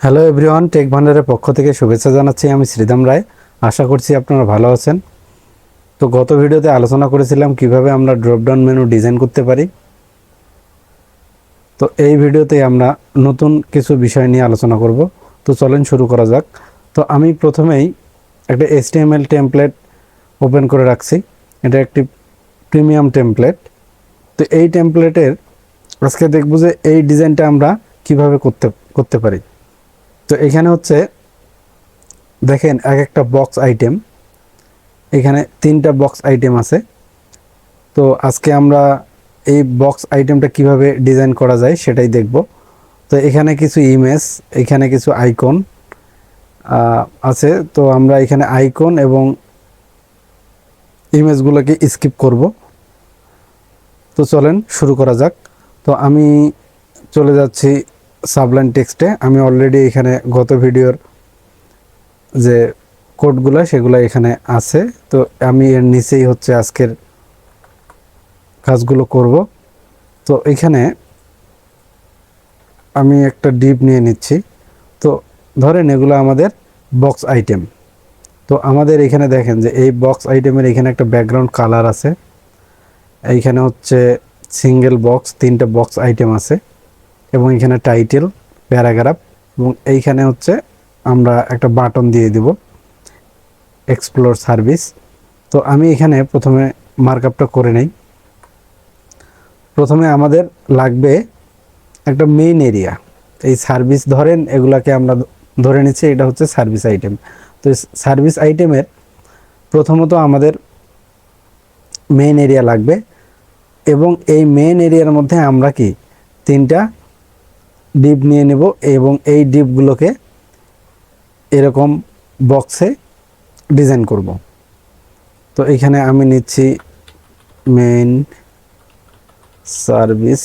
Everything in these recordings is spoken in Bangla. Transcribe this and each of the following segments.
হ্যালো এভরিওয়ান, টেক ভান্ডারের পক্ষ থেকে শুভেচ্ছা জানাচ্ছি। আমি শ্রীধাম রায়। আশা করছি আপনারা ভালো আছেন। তো গত ভিডিওতে আলোচনা করেছিলাম কিভাবে আমরা ড্রপডাউন মেনু ডিজাইন করতে পারি। তো এই ভিডিওতে আমরা নতুন কিছু বিষয় নিয়ে আলোচনা করব। তো চলেন শুরু করা যাক। তো আমি প্রথমেই একটা HTML টেমপ্লেট ওপেন করে রাখছি। এটা একটি প্রিমিয়াম টেমপ্লেট। তো এই টেমপ্লেটের আজকে দেখব যে এই ডিজাইনটা আমরা কিভাবে করতে পারি। তো এখানে হচ্ছে দেখেন এক একটা বক্স আইটেম, এখানে 3টা বক্স আইটেম আছে। তো আজকে আমরা এই বক্স আইটেমটা কিভাবে ডিজাইন করা যায় সেটাই দেখব। তো এখানে কিছু ইমেজ, এখানে কিছু আইকন আছে। তো আমরা এখানে আইকন এবং ইমেজগুলোকে স্কিপ করব। তো চলেন শুরু করা যাক। তো আমি চলে যাচ্ছি সাবলাইন টেক্সটে। আমি অলরেডি এখানে গত ভিডিওর যে কোডগুলো সেগুলো এখানে আছে। তো আমি এর নিচেই হচ্ছে আজকের কাজগুলো করব। তো এখানে আমি একটা ডিপ নিয়ে নিচ্ছি। তো ধরেন এগুলো আমাদের বক্স আইটেম। তো আমাদের এখানে দেখেন যে এই বক্স আইটেমের এখানে একটা ব্যাকগ্রাউন্ড কালার আছে। এইখানে হচ্ছে সিঙ্গেল বক্স, 3টা বক্স আইটেম আছে এবং এখানে টাইটেল, প্যারাগ্রাফ এবং এইখানে হচ্ছে আমরা একটা বাটন দিয়ে দিব, এক্সপ্লোর সার্ভিস। তো আমি এখানে প্রথমে মার্কআপটা করে নেই। প্রথমে আমাদের লাগবে একটা মেইন এরিয়া। এই সার্ভিস ধরেন এগুলাকে আমরা ধরে নিচ্ছি এটা হচ্ছে সার্ভিস আইটেম। তো সার্ভিস আইটেমের প্রথমত আমাদের মেইন এরিয়া লাগবে এবং এই মেইন এরিয়ার মধ্যে আমরা কি 3টা ডিপ নিয়ে নেব এবং এই ডিপগুলোকে এরকম বক্সে ডিজাইন করব। তো এখানে আমি নিচ্ছি মেইন সার্ভিস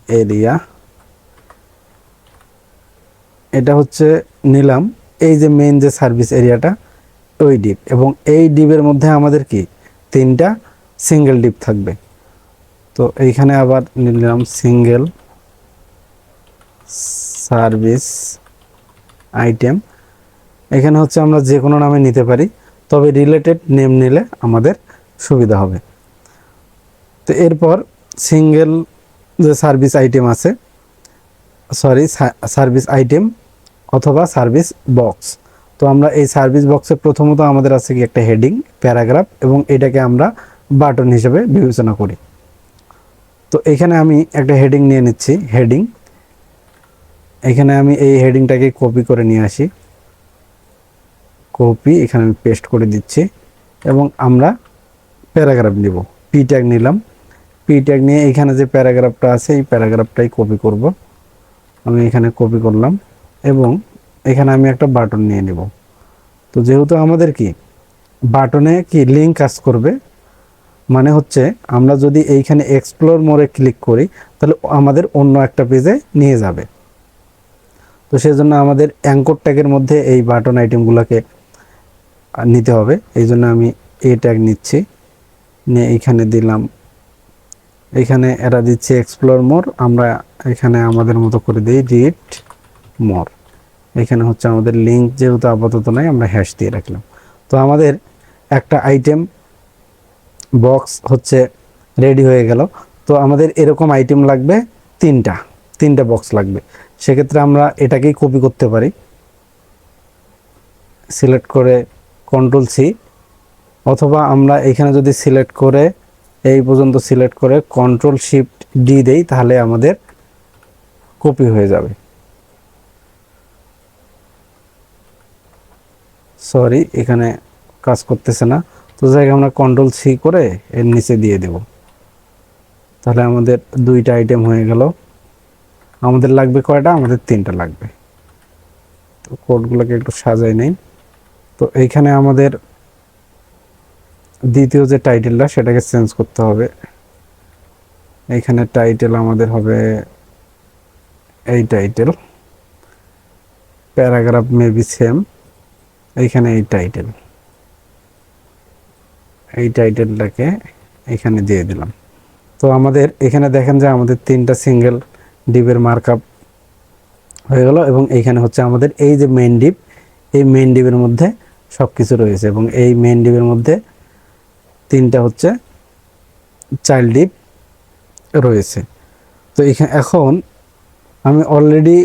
এরিয়া, এটা হচ্ছে নিলাম। এই যে মেইন যে সার্ভিস এরিয়াটা ওই ডিপ, এবং এই ডিপের মধ্যে আমাদের কি 3টা সিঙ্গেল ডিপ থাকবে। তো এইখানে আবার নিলাম সিঙ্গেল সার্ভিস আইটেম। এখানে হচ্ছে আমরা যে কোনো নামে নিতে পারি, তবে রিলেটেড নেম নিলে আমাদের সুবিধা হবে। তো এরপর সিঙ্গেল যে সার্ভিস আইটেম আছে, সার্ভিস আইটেম অথবা সার্ভিস বক্স। তো আমরা এই সার্ভিস বক্সে প্রথমত আমাদের আছে কি একটা হেডিং, প্যারাগ্রাফ এবং এটাকে আমরা বাটন হিসেবে বিবেচনা করি। তো এখানে আমি একটা হেডিং নিয়ে নিচ্ছি, হেডিং। এখানে আমি এই হেডিংটাকে কপি করে নিয়ে আসি, কপি এখানে আমি পেস্ট করে দিচ্ছি এবং আমরা প্যারাগ্রাফ নিব, পি ট্যাগ নিলাম। পি ট্যাগ নিয়ে এখানে যে প্যারাগ্রাফটা আছে এই প্যারাগ্রাফটাই কপি করব। আমি এখানে কপি করলাম এবং এখানে আমি একটা বাটন নিয়ে নেব। তো যেহেতু আমাদের কি বাটনে কি লিঙ্ক কাজ করবে, মানে হচ্ছে আমরা যদি এইখানে এক্সপ্লোর মোরে ক্লিক করি তাহলে আমাদের অন্য একটা পেজে নিয়ে যাবে। তো সেজন্য আমাদের অ্যাঙ্কর ট্যাগের মধ্যে এই বাটন আইটেমগুলোকে নিতে হবে। এই জন্য আমি এ ট্যাগ নিচ্ছি, নিয়ে এইখানে দিলাম। এখানে এরা দিচ্ছে এক্সপ্লোর মোর, আমরা এখানে আমাদের মতো করে দিই রিড মোর। এখানে হচ্ছে আমাদের লিঙ্ক যেহেতু আপাতত নাই, আমরা হ্যাশ দিয়ে রাখলাম। তো আমাদের একটা আইটেম বক্স হচ্ছে রেডি হয়ে গেল। তো আমাদের এরকম আইটেম লাগবে 3টা বক্স লাগবে। সেক্ষেত্রে আমরা এটাকেই কপি করতে পারি, সিলেক্ট করে কন্ট্রোল সি, অথবা আমরা এখানে যদি সিলেক্ট করে এই পর্যন্ত সিলেক্ট করে কন্ট্রোল শিফট ডি দেই তাহলে আমাদের কপি হয়ে যাবে। সরি, এখানে কাজ করতেছে না। তো যাই আমরা কন্ট্রোল সি করে এর নিচে দিয়ে দেব, তাহলে আমাদের 2টা আইটেম হয়ে গেল। আমাদের লাগবে কয়টা? আমাদের 3টা লাগবে। তো কোডগুলোকে একটু সাজাই নেই। তো এইখানে আমাদের দ্বিতীয় যে টাইটেলটা সেটাকে চেঞ্জ করতে হবে। এইখানে টাইটেল আমাদের হবে এই টাইটেল, প্যারাগ্রাফ মেবি সেম। এইখানে এই টাইটেলটাকে এখানে দিয়ে দিলাম। তো আমাদের এখানে দেখেন যে আমাদের 3টা সিঙ্গেল ডিপের মার্কআপ হয়ে গেল। এবং এইখানে হচ্ছে আমাদের এই যে মেইন ডিভ, এই মেইন ডিভের মধ্যে সব কিছু রয়েছে এবং এই মেইন ডিভের মধ্যে 3টা হচ্ছে চাইল্ড ডিভ রয়েছে। তো এখন আমি অলরেডি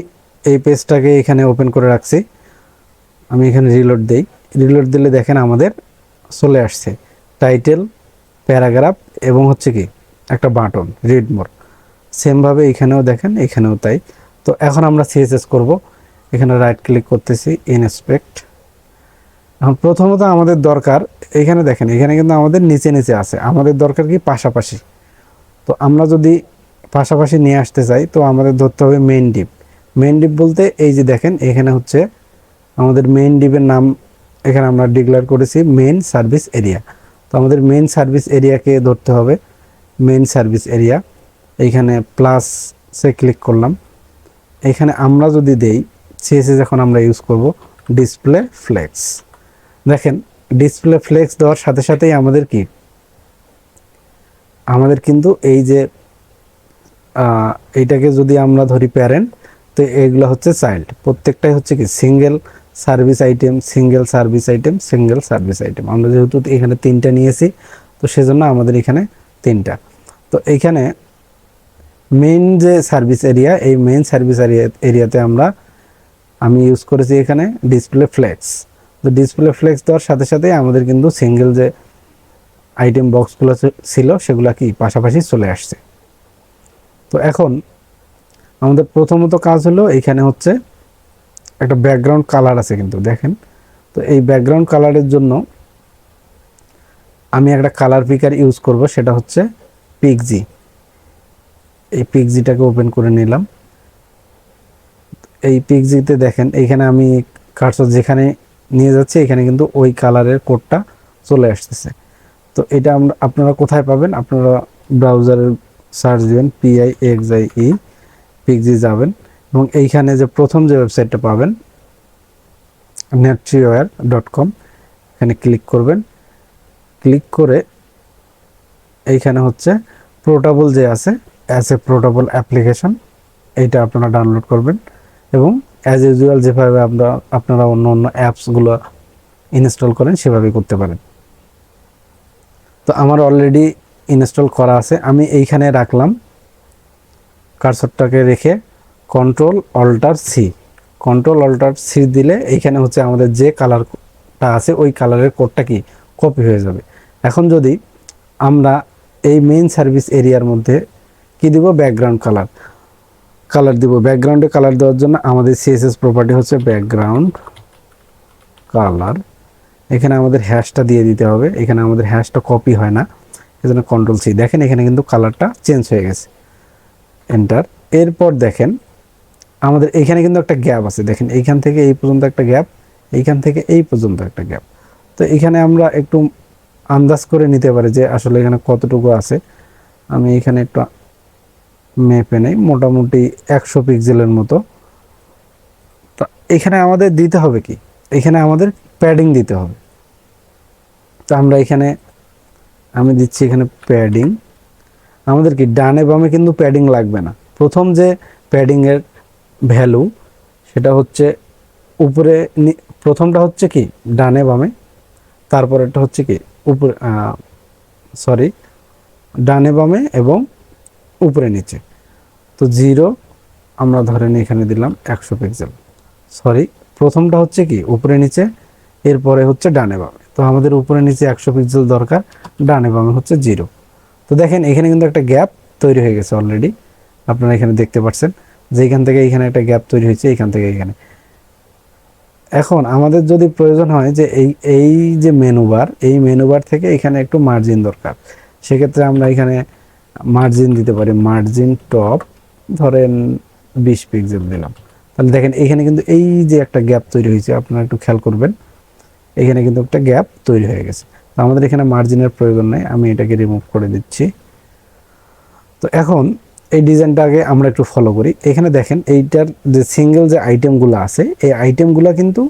এই পেজটাকে এখানে ওপেন করে রাখছি। আমি এখানে রিলোড দেই, রিলোড দিলে দেখেন আমাদের চলে আসছে টাইটেল, প্যারাগ্রাফ এবং হচ্ছে কি একটা বাটন রিড মোর। সেমভাবে এখানেও দেখেন, এখানেও তাই। তো এখন আমরা সিএসএস করব। এখানে রাইট ক্লিক করতেছি, ইনস্পেক্ট। এখন প্রথমত আমাদের দরকার, এখানে দেখেন এখানে কিন্তু আমাদের নিচে নিচে আছে, আমাদের দরকার কি পাশাপাশি। তো আমরা যদি পাশাপাশি নিয়ে আসতে চাই তো আমাদের ধরতে হবে মেইন ডিভ। মেইন ডিভ বলতে এই যে দেখেন এখানে হচ্ছে আমাদের মেইন ডিভের নাম এখানে আমরা ডিক্লেয়ার করেছি মেইন সার্ভিস এরিয়া। তো আমাদের মেইন সার্ভিস এরিয়াকে ধরতে হবে, মেইন সার্ভিস এরিয়া। এইখানে প্লাসে ক্লিক করলাম। এখানে আমরা যদি দেই সিএসএস, এখন আমরা ইউজ করব ডিসপ্লে ফ্লেক্স। দেখেন ডিসপ্লে ফ্লেক্স দেওয়ার সাথে সাথেই আমাদের কি, আমাদের কিন্তু এই যে এইটাকে যদি আমরা ধরি প্যারেন্ট, তো এগুলো হচ্ছে চাইল্ড, প্রত্যেকটাই হচ্ছে কি single service item, single service item, single service item. আমরা যেহেতু এখানে 3টা নিয়েছি তো সেজন্য আমাদের এখানে 3টা। তো এইখানে মেইন যে সার্ভিস এরিয়া, এই মেইন সার্ভিস এরিয়াতে আমি ইউজ করেছি এখানে ডিসপ্লে ফ্লেক্স। তো ডিসপ্লে ফ্লেক্স দেওয়ার সাথে সাথেই আমাদের কিন্তু সিঙ্গেল যে আইটেম বক্সগুলো ছিল সেগুলো কি পাশাপাশি চলে আসছে। তো এখন আমাদের প্রথমত কাজ হলো এখানে হচ্ছে একটা ব্যাকগ্রাউন্ড কালার আছে কিন্তু দেখেন। তো এই ব্যাকগ্রাউন্ড কালারের জন্য আমি একটা কালার পিকার ইউজ করব, সেটা হচ্ছে পিক্সি। এই পিক্সিটাকে ওপেন করে নিলাম। এই পিক্সিতে দেখেন এইখানে আমি কার্সর যেখানে নিয়ে যাচ্ছি এখানে কিন্তু ওই কালারের কোডটা চলে আসতেছে। তো এটা আপনারা কোথায় পাবেন, আপনারা ব্রাউজারের সার্চ দিবেন PIXIE পিক্সি যাবেন এবং এইখানে যে প্রথম যে ওয়েবসাইটটা পাবেন netreware.com, এখানে ক্লিক করবেন। ক্লিক করে এইখানে হচ্ছে পোর্টেবল যে আছে অ্যাজ এ পোর্টেবল অ্যাপ্লিকেশন, এইটা আপনারা ডাউনলোড করবেন এবং অ্যাজ ইউজুয়াল যেভাবে আপনারা অন্য অন্য অ্যাপসগুলো ইনস্টল করেন সেভাবেই করতে পারেন। তো আমার অলরেডি ইনস্টল করা আছে, আমি এইখানে রাখলাম কার্সরটাকে রেখে কন্ট্রোল অল্টার সি দিলে এইখানে হচ্ছে আমাদের যে কালারটা আছে ওই কালারের কোডটা কি কপি হয়ে যাবে। এখন যদি আমরা এই মেইন সার্ভিস এরিয়ার মধ্যে কি দিব, ব্যাকগ্রাউন্ড কালার দিব। ব্যাকগ্রাউন্ডে কালার দেওয়ার জন্য আমাদের সিএসএস প্রপার্টি হচ্ছে ব্যাকগ্রাউন্ড কালার। এখানে আমাদের হ্যাশটা দিয়ে দিতে হবে, এখানে আমাদের হ্যাশটা কপি হয় না, এজন্য কন্ট্রোল সি। দেখেন এখানে কিন্তু কালারটা চেঞ্জ হয়ে গেছে, এন্টার। এরপর দেখেন আমাদের এখানে কিন্তু একটা গ্যাপ আছে, দেখেন এইখান থেকে এই পর্যন্ত একটা গ্যাপ, এইখান থেকে এই পর্যন্ত একটা গ্যাপ। তো এখানে আমরা একটু আন্দাজ করে নিতে পারি যে আসলে এখানে কতটুকু আছে। আমি এখানে একটু মেপে নেই, মোটামুটি 100 পিক্সেলের মতো। তো এখানে আমাদের দিতে হবে কি, এখানে আমাদের প্যাডিং দিতে হবে। তো আমরা এখানে আমি দিচ্ছি এখানে প্যাডিং। আমাদের কি ডানে বামে কিন্তু প্যাডিং লাগবে না। প্রথম যে প্যাডিংয়ের ভ্যালু সেটা হচ্ছে উপরে, প্রথমটা হচ্ছে কি ডানে বামে, তারপরেরটা হচ্ছে কি উপরে, ডানে বামে এবং উপরে নিচে। তো 0 আমরা ধরেন এখানে দিলাম 100 পিক্সেল। প্রথমটা হচ্ছে কি উপরে নিচে, এরপরে হচ্ছে ডানে বামে। তো আমাদের উপরে নিচে 100 পিক্সেল দরকার, ডানে বামে হচ্ছে 0। তো দেখেন এখানে কিন্তু একটা গ্যাপ তৈরি হয়ে গেছে অলরেডি, আপনারা এখানে দেখতে পাচ্ছেন যে এখান থেকে এখানে একটা গ্যাপ তৈরি হয়েছে, এখান থেকে এখানে। এখন আমাদের যদি প্রয়োজন হয় যে এই যে মেনুবার, এই মেনুবার থেকে এখানে একটু মার্জিন দরকার, সেক্ষেত্রে আমরা এখানে মার্জিন দিতে পারি। মার্জিন টপ ধরেন 20 পিক্সেল দিলাম। তাহলে দেখেন এখানে কিন্তু এই যে একটা গ্যাপ তৈরি হয়েছে, আপনারা একটু খেয়াল করবেন, এখানে কিন্তু একটা গ্যাপ তৈরি হয়ে গেছে। তো আমাদের এখানে মার্জিনের প্রয়োজন নেই, আমি এটাকে রিমুভ করে দিচ্ছি। তো এখন এই ডিজাইনটাকে আমরা একটু ফলো করি। এখানে দেখেন এইটার যে সিঙ্গেল যে আইটেমগুলো আছে, এই আইটেমগুলো কিন্তু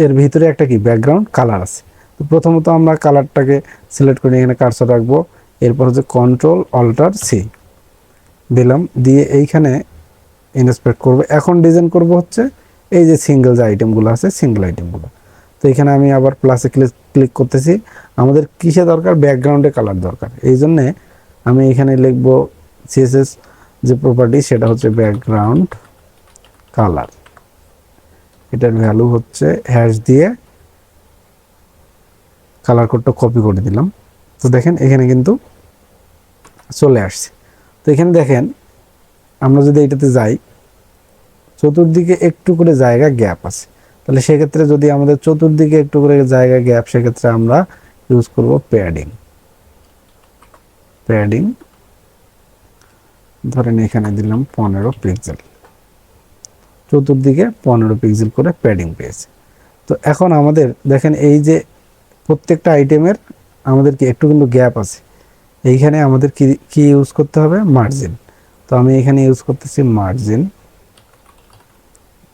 এর ভিতরে একটা কি ব্যাকগ্রাউন্ড কালার আছে। তো প্রথমত আমরা কালারটাকে সিলেক্ট করে এখানে কার্সর রাখবো, এরপর হচ্ছে কন্ট্রোল অল্টার সি দিলাম, দিয়ে এইখানে ইন্সপেক্ট করব। এখন ডিজাইন করব হচ্ছে এই যে সিঙ্গেল যে আইটেমগুলো আছে, সিঙ্গেল আইটেমগুলো। তো এখানে আমি আবার প্লাসে ক্লিক করতেছি। আমাদের কিসে দরকার? ব্যাকগ্রাউন্ডে কালার দরকার। এই জন্যে আমি এখানে লিখব সিএসএস যে প্রপার্টি, সেটা হচ্ছে ব্যাকগ্রাউন্ড কালার। এটার ভ্যালু হচ্ছে হ্যাশ দিয়ে কালার কোডটা কপি করে দিলাম। তো দেখেন এখানে কিন্তু চলে আসছে। তো এখানে দেখেন আমরা যদি এটাতে যাই, চতুর্দিকে একটু করে জায়গা গ্যাপ আছে। তাহলে সেক্ষেত্রে যদি আমাদের চতুর্দিকে একটু করে জায়গা গ্যাপ, সেক্ষেত্রে আমরা ইউজ করব প্যাডিং। প্যাডিং ধরেন এখানে দিলাম 15 পিক্সেল, চতুর্দিকে 15 পিক্সেল করে প্যাডিং পেয়েছে। তো এখন আমাদের দেখেন এই যে প্রত্যেকটা আইটেমের আমাদের কি একটু কিন্তু গ্যাপ আছে। এইখানে আমাদের কি ইউজ করতে হবে? মার্জিন। তো আমি এখানে ইউজ করতেছি মার্জিন।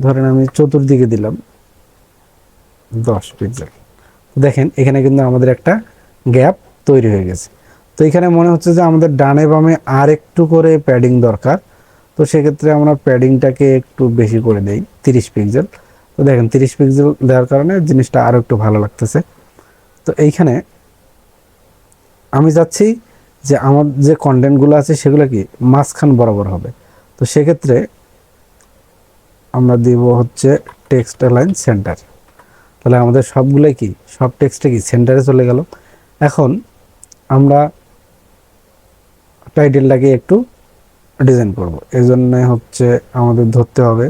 ধরেন আমি চতুর্দিকে দিলাম 10 পিক্সেল। দেখেন এখানে কিন্তু আমাদের একটা গ্যাপ তৈরি হয়ে গেছে। তো এখানে মনে হচ্ছে যে আমাদের ডানে বামে আর একটু করে প্যাডিং দরকার। তো সেক্ষেত্রে আমরা প্যাডিংটাকে একটু বেশি করে দেই, 30 পিক্সেল। তো দেখেন 30 পিক্সেল দেওয়ার কারণে জিনিসটা আরও একটু ভালো লাগতেছে। তো এইখানে আমি চাচ্ছি যে আমার যে কন্টেন্টগুলো আছে সেগুলো কি মাঝখান বরাবর হবে। তো সেক্ষেত্রে আমরা দিব হচ্ছে টেক্সট অ্যালাইন সেন্টার। তাহলে আমাদের সবগুলোই কি, সব টেক্সটে কি সেন্টারে চলে গেল। এখন আমরা টাইটেলটাকে একটু ডিজাইন করব। এই জন্য হচ্ছে আমাদের ধরতে হবে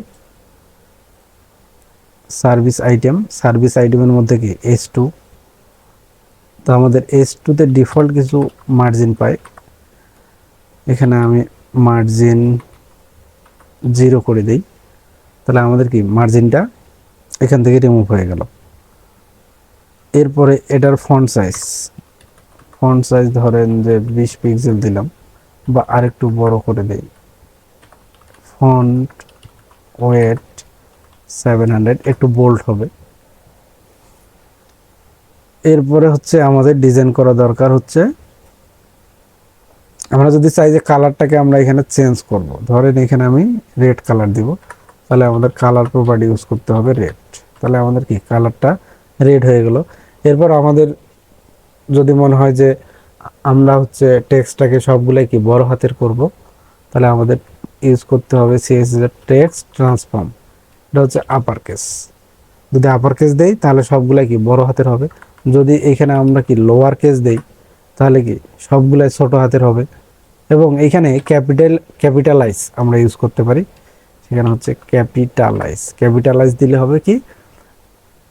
সার্ভিস আইটেম। সার্ভিস আইটেমের মধ্যে কি S2। তো আমাদের S2তে ডিফল্ট কিছু মার্জিন পাই। এখানে আমি মার্জিন 0 করে দিই। তাহলে আমাদের কি মার্জিনটা এখান থেকে রিমুভ হয়ে গেল। এরপরে এটার ফন্ট সাইজ ধরেন যে 20 পিক্সেল দিলাম, বা আরেকটু বড় করে দেই। ফন্ট ওয়েট 700, একটু বোল্ড হবে। এরপরে হচ্ছে আমাদের ডিজাইন করা দরকার হচ্ছে, আমরা যদি চাই যে কালারটাকে আমরা এখানে চেঞ্জ করব, ধরেন এখানে আমি রেড কালার দিব। তাহলে আমাদের কালার প্রপার্টি ইউজ করতে হবে রেড। তাহলে আমাদের কি কালারটা রেড হয়ে গেল। এরপর আমাদের যদি মনে হয় যে আমরা হচ্ছে টেক্সটটাকে সবগুলাই কি বড় হাতের করব, তাহলে আমাদের ইউজ করতে হবে CSS এর টেক্সট ট্রান্সফর্ম। এটা হচ্ছে আপার কেস। যদি আপার কেস দেই তাহলে সবগুলাই কি বড় হাতের হবে। যদি এখানে আমরা কি লোয়ার কেস দেই তাহলে কি সবগুলাই ছোট হাতের হবে। এবং এখানে ক্যাপিটালাইজ আমরা ইউজ করতে পারি। সেখানে হচ্ছে ক্যাপিটালাইজ দিলে হবে কি,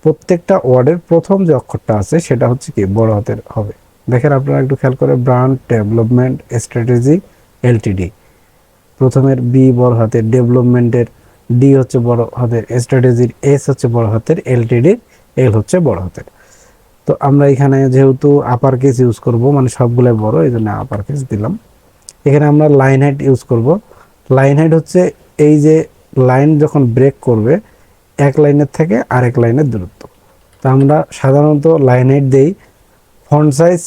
প্রত্যেকটা ওয়ার্ডের প্রথম যে অক্ষরটা আছে সেটা হচ্ছে কি বড় হাতের হবে। দেখেন আপনারা একটু খেয়াল করে, ব্র্যান্ড ডেভেলপমেন্ট স্ট্র্যাটেজি এলটিডি, প্রথমের বি বড় হাতের, ডেভেলপমেন্টের ডি হচ্ছে বড় হাতের, স্ট্র্যাটেজির এস হচ্ছে বড় হাতের, এলটিডির এল হচ্ছে বড় হাতের। তো আমরা এখানে যেহেতু আপার কেস ইউজ করব, মানে সবগুলাই বড়, এই জন্য আপার কেস দিলাম। এখানে আমরা লাইন হাইট ইউজ করব। লাইন হাইট হচ্ছে এই যে লাইন যখন ব্রেক করবে এক লাইনের থেকে আরেক লাইনের দূরত্ব। তো আমরা সাধারণত লাইন হাইট দেই ফন্ট সাইজ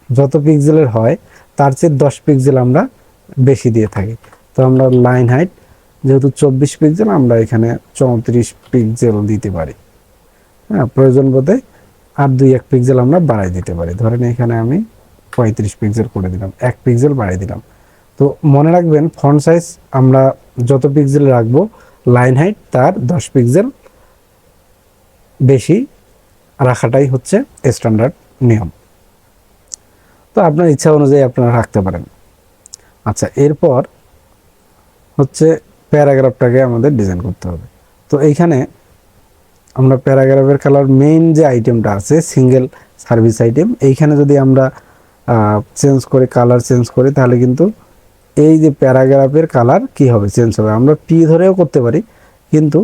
যত পিক্সেলের হয় তার চেয়ে 10 পিক্সেল আমরা বেশি দিয়ে থাকি। তো আমরা লাইন হাইট যেহেতু 24 পিক্সেল, আমরা এখানে 34 পিক্সেল দিতে পারি। হ্যাঁ, প্রয়োজন বোধে আর 2-1 পিক্সেল আমরা বাড়াই দিতে পারি। ধরেন এখানে আমি 35 পিক্সেল করে দিলাম, 1 পিক্সেল বাড়াই দিলাম। তো মনে রাখবেন ফন্ট সাইজ আমরা যত পিক্সেল রাখবো, লাইন হাইট তার 10 পিক্সেল বেশি রাখাটাই হচ্ছে স্ট্যান্ডার্ড নিয়ম। তো আপনার ইচ্ছা অনুযায়ী আপনারা রাখতে পারেন। আচ্ছা, এরপর হচ্ছে প্যারাগ্রাফটাকে আমাদের ডিজাইন করতে হবে। তো এইখানে আমরা প্যারাগ্রাফের কালার মেইন যে আইটেমটা আছে সিঙ্গেল সার্ভিস আইটেম, এইখানে যদি আমরা চেঞ্জ করে কালার চেঞ্জ করি তাহলে কিন্তু এই যে প্যারাগ্রাফের কালার কি হবে, চেঞ্জ হবে। আমরা পি ধরেও করতে পারি, কিন্তু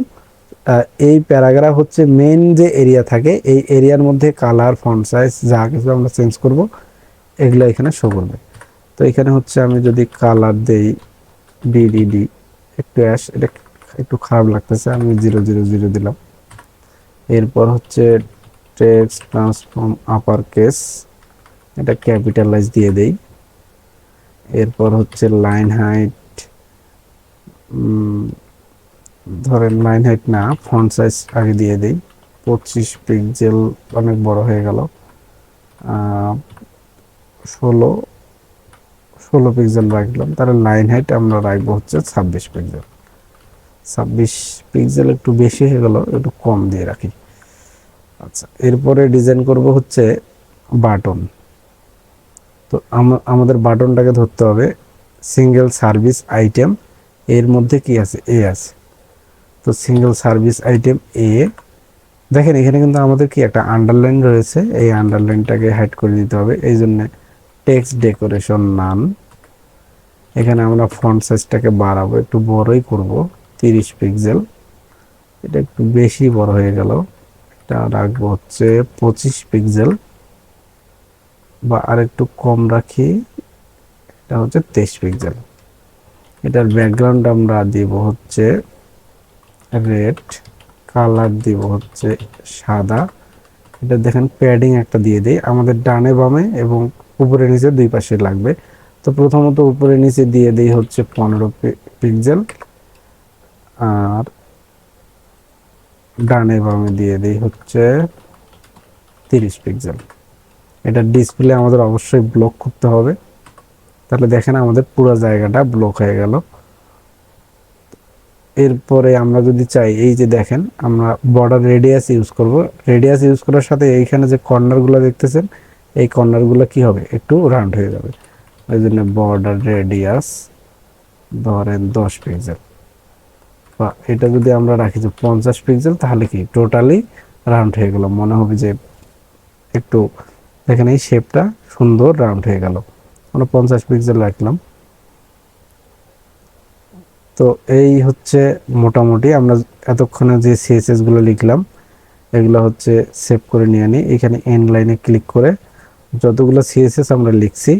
এই প্যারাগ্রাফ হচ্ছে মেইন যে এরিয়া থাকে, এই এরিয়ার মধ্যে কালার ফন্ট সাইজ যা কিছু আমরা চেঞ্জ করব এগুলো এখানে শো করবে। তো এখানে হচ্ছে আমি যদি কালার দেই বিডিডি, একটু অ্যাশ, এটা একটু খারাপ লাগতেছে, আমি 000 দিলাম। এরপর হচ্ছে টেক্সট ট্রান্সফর্ম আপার কেস, এটা ক্যাপিটালাইজ দিয়ে দেই। এরপর হচ্ছে লাইন হাইট ধরেন লাইন হাইট না, ফন্ট সাইজ আগে দিয়ে দিই 25 পিক্সেল, অনেক বড় হয়ে গেল। 16 16 পিক্সেল রাখলাম। তাহলে লাইন হাইট আমরা রাখবো হচ্ছে 26 পিক্সেল। 26 পিক্সেল একটু বেশি হয়ে গেল, একটু কম দিয়ে রাখি। আচ্ছা, এরপরে ডিজাইন করব হচ্ছে বাটন। তো আমাদের বাটনটাকে ধরতে হবে সিঙ্গেল সার্ভিস আইটেম, এর মধ্যে কি আছে, এ আছে। তো সিঙ্গেল সার্ভিস আইটেম এ, দেখেন এখানে কিন্তু আমাদের কি একটা আন্ডারলাইন রয়েছে, এই আন্ডারলাইনটাকে হাইড করে দিতে হবে। এই জন্য টেক্সট ডেকোরেশন নান, এখানে আমরা ফন্ট সাইজটাকে বাড়াবো, একটু বড়ই করব 30 পিক্সেল। এটা একটু বেশি বড় হয়ে গেল, এটা রাখবো হচ্ছে 25 পিক্সেল, বা আরেকটু কম রাখি, এটা হচ্ছে 23 পিক্সেল। এটার ব্যাকগ্রাউন্ড আমরা দিব হচ্ছে রেড, কালার দিব হচ্ছে সাদা। এটা দেখেন প্যাডিং একটা দিয়ে দেই, আমাদের ডানে বামে এবং উপরে নিচে দুই পাশে লাগবে। তো প্রথমত উপরে নিচে দিয়ে দেই হচ্ছে 15 পিক্সেল, আর ডানে বামে দিয়ে দেই হচ্ছে 30 পিক্সেল। এটা ডিসপ্লে আমাদের অবশ্যই ব্লক করতে হবে, তাহলে দেখেন আমাদের পুরো জায়গাটা ব্লক হয়ে গেল। এরপরে আমরা যদি চাই, এই যে দেখেন আমরা বর্ডার রেডিয়াস ইউজ করব। রেডিয়াস ইউজ করার সাথে এইখানে যে কর্নারগুলো দেখতেছেন, এই কর্নারগুলো কি হবে, একটু রাউন্ড হয়ে যাবে। ওই জন্য বর্ডার রেডিয়াস ধরেন 10 পিক্সেল, বা এটা যদি আমরা রাখি যে 50 পিক্সেল, তাহলে কি টোটালি রাউন্ড হয়ে গেল, মনে হবে যে একটু, দেখেন এই শেপটা সুন্দর রাউন্ড হয়ে গেল। আমরা 50 পিক্সেল রাখলাম। তো এই হচ্ছে মোটামুটি আমরা এতক্ষণে যে সিএসএস গুলো লিখলাম, এগুলো হচ্ছে সেভ করে নিয়ে নিই। এখানে এন্ড লাইনে ক্লিক করে যতগুলো সিএসএস আমরা লিখছি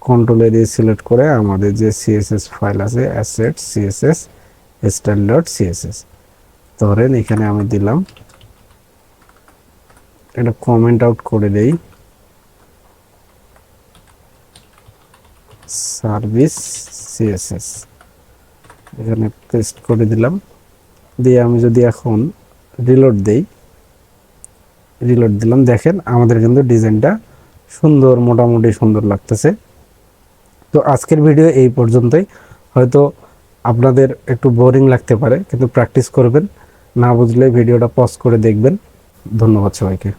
কন্ট্রোল এ দিয়ে সিলেক্ট করে আমাদের যে সিএসএস ফাইল আছে অ্যাসেট সিএসএস স্ট্যান্ডার্ড সিএসএস, ধরেন এখানে আমি দিলাম, এটা কমেন্ট আউট করে দেই, সার্ভিস সিএসএস, এখানে পেস্ট করে দিলাম। দিয়ে আমি যদি এখন রিলোড দেই, রিলোড দিলাম, দেখেন আমাদের কিন্তু ডিজাইনটা সুন্দর, মোটামুটি সুন্দর লাগতেছে। তো আজকের ভিডিও এই পর্যন্তই। হয়তো আপনাদের একটু বোরিং লাগতে পারে, কিন্তু প্র্যাকটিস করবেন, না বুঝলে ভিডিওটা পজ করে দেখবেন। ধন্যবাদ সবাইকে।